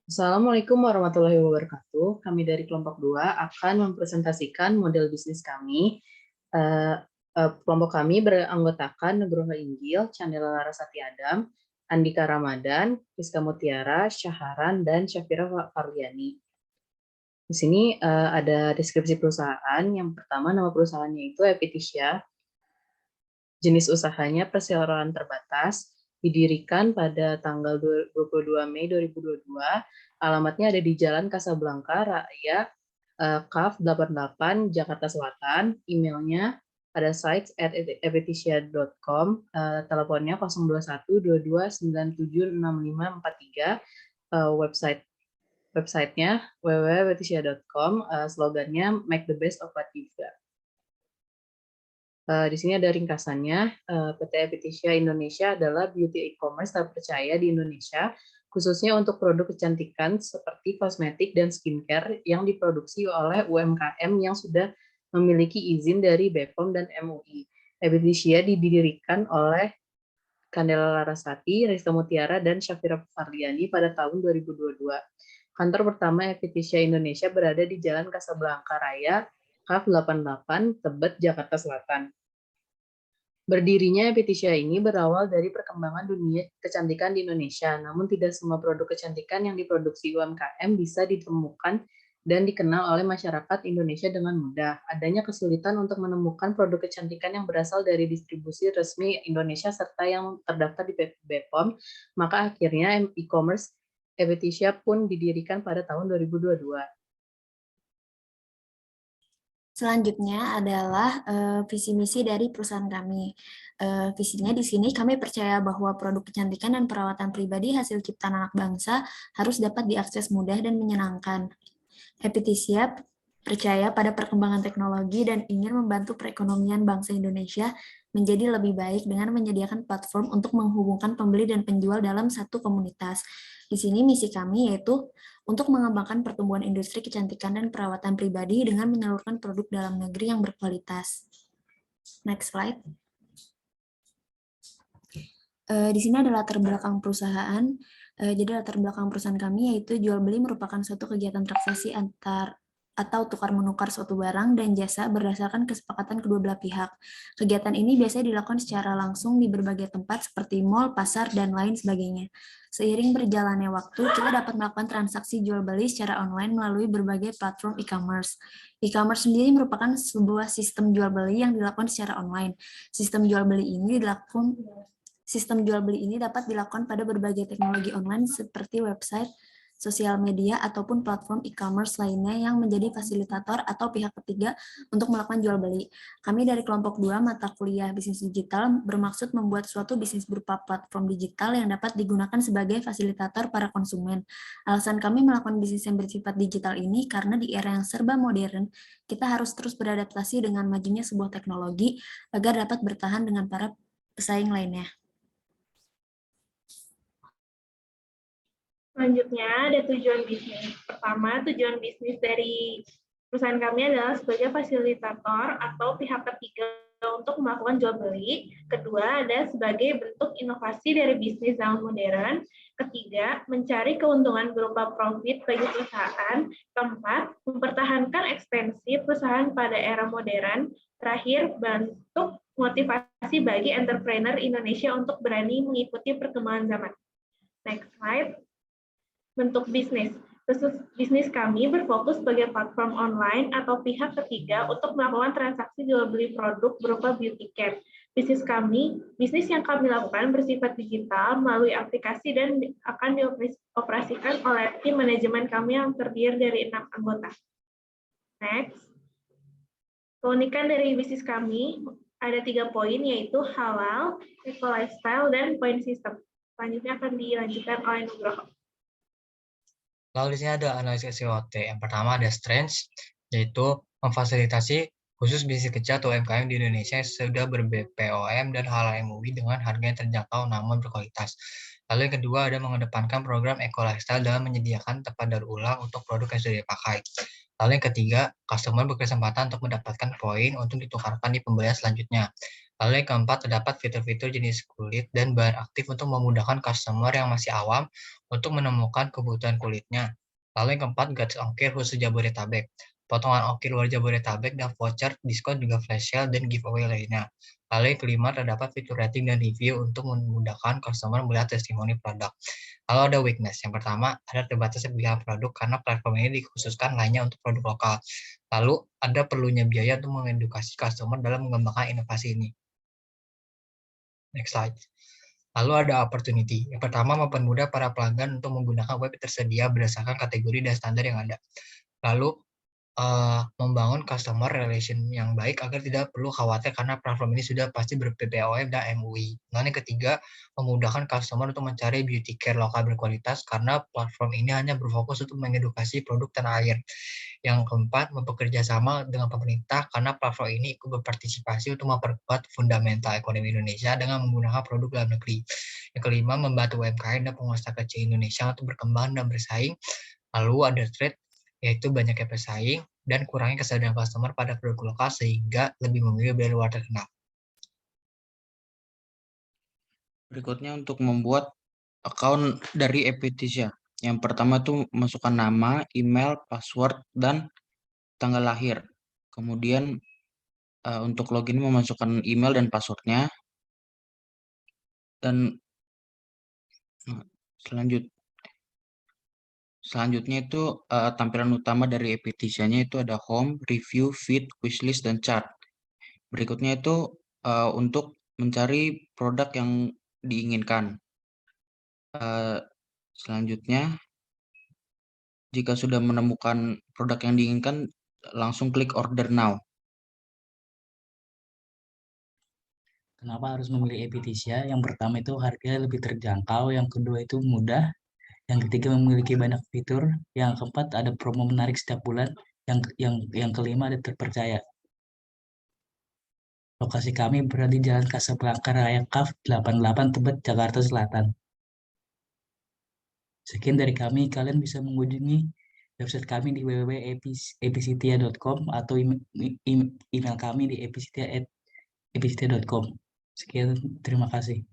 Assalamualaikum warahmatullahi wabarakatuh. Kami dari kelompok 2 akan mempresentasikan model bisnis kami. Kelompok kami beranggotakan Nugroho Inggil, Chandela Larasati Adam, Andika Ramadan, Rizka Mutiara, Syaharan, dan Syafira Farliani. Di sini ada deskripsi perusahaan. Yang pertama, nama perusahaannya itu Epiticia. Jenis usahanya perseroan terbatas, didirikan pada tanggal 22 Mei 2022. Alamatnya ada di Jalan Kasablanka Raya, KAF 88, Jakarta Selatan. Emailnya pada sites@epeticia.com, teleponnya 021 22 97 6543, websitenya www.epeticia.com, slogannya Make the Best of What You've Got. Di sini ada ringkasannya. PT Epiticia Indonesia adalah beauty e-commerce terpercaya di Indonesia, khususnya untuk produk kecantikan seperti kosmetik dan skincare yang diproduksi oleh UMKM yang sudah memiliki izin dari BPOM dan MUI. Epiticia didirikan oleh Candela Larasati, Rizka Mutiara, dan Syafira Farliani pada tahun 2022. Kantor pertama Epiticia Indonesia berada di Jalan Kasablanka Raya, KAF 88, Tebet, Jakarta Selatan. Berdirinya Epiticia ini berawal dari perkembangan dunia kecantikan di Indonesia, namun tidak semua produk kecantikan yang diproduksi UMKM bisa ditemukan dan dikenal oleh masyarakat Indonesia dengan mudah. Adanya kesulitan untuk menemukan produk kecantikan yang berasal dari distribusi resmi Indonesia serta yang terdaftar di BPOM, maka akhirnya e-commerce Epiticia pun didirikan pada tahun 2022. Selanjutnya adalah visi misi dari perusahaan kami. Visinya di sini kami percaya bahwa produk kecantikan dan perawatan pribadi hasil ciptaan anak bangsa harus dapat diakses mudah dan menyenangkan. Epiticia percaya pada perkembangan teknologi dan ingin membantu perekonomian bangsa Indonesia menjadi lebih baik dengan menyediakan platform untuk menghubungkan pembeli dan penjual dalam satu komunitas. Di sini misi kami yaitu untuk mengembangkan pertumbuhan industri kecantikan dan perawatan pribadi dengan menyalurkan produk dalam negeri yang berkualitas. Next slide. Di sini ada latar belakang perusahaan. Jadi latar belakang perusahaan kami yaitu jual beli merupakan suatu kegiatan transaksi antar atau tukar-menukar suatu barang dan jasa berdasarkan kesepakatan kedua belah pihak. Kegiatan ini biasanya dilakukan secara langsung di berbagai tempat seperti mal, pasar, dan lain sebagainya. Seiring berjalannya waktu, kita dapat melakukan transaksi jual beli secara online melalui berbagai platform e-commerce. E-commerce sendiri merupakan sebuah sistem jual beli yang dilakukan secara online. Sistem jual beli ini dapat dilakukan pada berbagai teknologi online seperti website, sosial media, ataupun platform e-commerce lainnya yang menjadi fasilitator atau pihak ketiga untuk melakukan jual beli. Kami dari kelompok 2 mata kuliah bisnis digital bermaksud membuat suatu bisnis berupa platform digital yang dapat digunakan sebagai fasilitator para konsumen. Alasan kami melakukan bisnis yang bersifat digital ini karena di era yang serba modern, kita harus terus beradaptasi dengan majunya sebuah teknologi agar dapat bertahan dengan para pesaing lainnya. Selanjutnya ada tujuan bisnis. Pertama, tujuan bisnis dari perusahaan kami adalah sebagai fasilitator atau pihak ketiga untuk melakukan jual beli. Kedua, ada sebagai bentuk inovasi dari bisnis zaman modern. Ketiga, mencari keuntungan berupa profit bagi perusahaan. Keempat, mempertahankan ekstensi perusahaan pada era modern. Terakhir, bentuk motivasi bagi entrepreneur Indonesia untuk berani mengikuti perkembangan zaman. Next slide. Bentuk bisnis. Bisnis kami berfokus sebagai platform online atau pihak ketiga untuk melakukan transaksi jual beli produk berupa beauty care. Bisnis yang kami lakukan bersifat digital melalui aplikasi dan akan dioperasikan oleh tim manajemen kami yang terdiri dari 6 anggota. Next. Keunikan dari bisnis kami ada 3 poin, yaitu halal, eco lifestyle, dan point system. Selanjutnya akan dilanjutkan oleh Nugroho. Lalu di sini ada analisis SWOT. Yang pertama ada strengths, yaitu memfasilitasi khusus bisnis kecil atau UMKM di Indonesia yang sudah ber-BPOM dan halal MUI dengan harga yang terjangkau namun berkualitas. Lalu yang kedua ada mengedepankan program eco lifestyle dalam menyediakan tempat daur ulang untuk produk yang sudah dipakai. Lalu yang ketiga, customer berkesempatan untuk mendapatkan poin untuk ditukarkan di pembelian selanjutnya. Lalu yang keempat, terdapat fitur-fitur jenis kulit dan bahan aktif untuk memudahkan customer yang masih awam untuk menemukan kebutuhan kulitnya. Lalu yang keempat, gratis ongkir khusus Jabodetabek. Potongan ongkir luar Jabodetabek dan voucher diskon juga flash sale dan giveaway lainnya. Lalu yang kelima, terdapat fitur rating dan review untuk memudahkan customer melihat testimoni produk. Lalu ada weakness. Yang pertama, ada terbatasnya pilihan produk karena platform ini dikhususkan hanya untuk produk lokal. Lalu ada perlunya biaya untuk mengedukasi customer dalam mengembangkan inovasi ini. Next slide. Lalu ada opportunity. Yang pertama, mempermudah para pelanggan untuk menggunakan web tersedia berdasarkan kategori dan standar yang ada. Lalu membangun customer relation yang baik agar tidak perlu khawatir karena platform ini sudah pasti ber-PPOM dan MUI. Lalu yang ketiga, memudahkan customer untuk mencari beauty care lokal berkualitas karena platform ini hanya berfokus untuk mengedukasi produk tanah air. Yang keempat, bekerja sama dengan pemerintah karena platform ini ikut berpartisipasi untuk memperkuat fundamental ekonomi Indonesia dengan menggunakan produk dalam negeri. Yang kelima, membantu UMKM dan pengusaha kecil Indonesia untuk berkembang dan bersaing. Lalu ada trade, yaitu banyaknya pesaing dan kurangnya kesadaran customer pada produk lokal sehingga lebih memilih dari luar terkenal. Berikutnya untuk membuat account dari Epithesia. Yang pertama itu masukkan nama, email, password, dan tanggal lahir. Kemudian untuk login memasukkan email dan passwordnya. Dan selanjutnya itu tampilan utama dari Epithesia-nya itu ada home, review, feed, wishlist, dan chart. Berikutnya itu untuk mencari produk yang diinginkan. Selanjutnya, jika sudah menemukan produk yang diinginkan, langsung klik order now. Kenapa harus memilih Epithesia? Yang pertama itu harganya lebih terjangkau, yang kedua itu mudah, yang ketiga memiliki banyak fitur, yang keempat ada promo menarik setiap bulan, yang kelima ada terpercaya. Lokasi kami berada di Jalan Kasablanka Raya Kaf 88 Tebet, Jakarta Selatan. Sekian dari kami, kalian bisa mengunjungi website kami di www.epicitia.com atau email kami di epicitia@epicitia.com. Sekian, terima kasih.